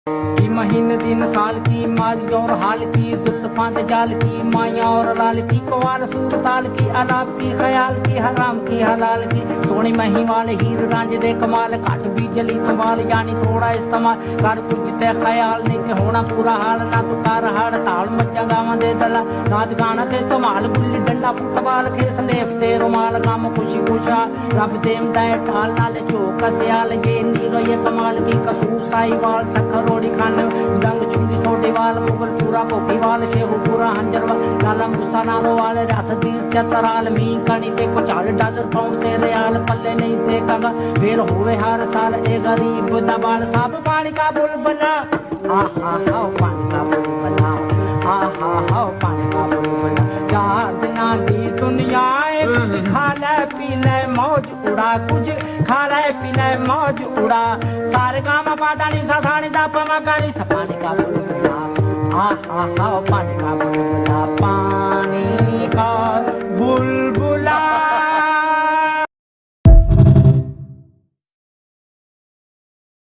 की महीने दिन साल की माज और हाल की जुल्फां जाल की माया और लाल की कवाल सूर ताल की अलाप की ख्याल की हराम की हलाल की सोनी मही वाले हीर रांझे दे कमाल घट भी जली कमाल यानी थोड़ा इस्तेमाल कर कुछ ते ख्याल नहीं ते होना पूरा हाल ना तू कर हड़ ताल मज्जा गावां दे दला नाच गाना ते धमाल गुल्ली डंडा फुटबाल खेस लेफ ते रुमाल गम खुशी खुशा रब देम दाए टाल नाले झोक सियाल ये नीरो ये कमाल की कसूर साईवाल सखर रोड़ी खान रंग चुंगी सोडे वाल मुगल पूरा भोगी वाल शेहू पूरा हंजर वाल नाला मूसा नालो वाल रसदीर चतराल मी कणी ते कुचाल डॉलर पाउंड ते रियाल पल्ले नहीं ते कंगा फिर होवे हर साल ए गरीब दा बाल साहब पानी का बुलबुला आहा हा पानी का बुलबुला आहा हा पानी का बुलबुला चाँद ना दी दुनिया कुछ खा ले पी ले मौज उड़ा कुछ खा ले पी ले मौज उड़ा सारे काम पाटानी साधानी दापा मगानी सपानी का बुलबुला आहा हा पानी का बुलबुला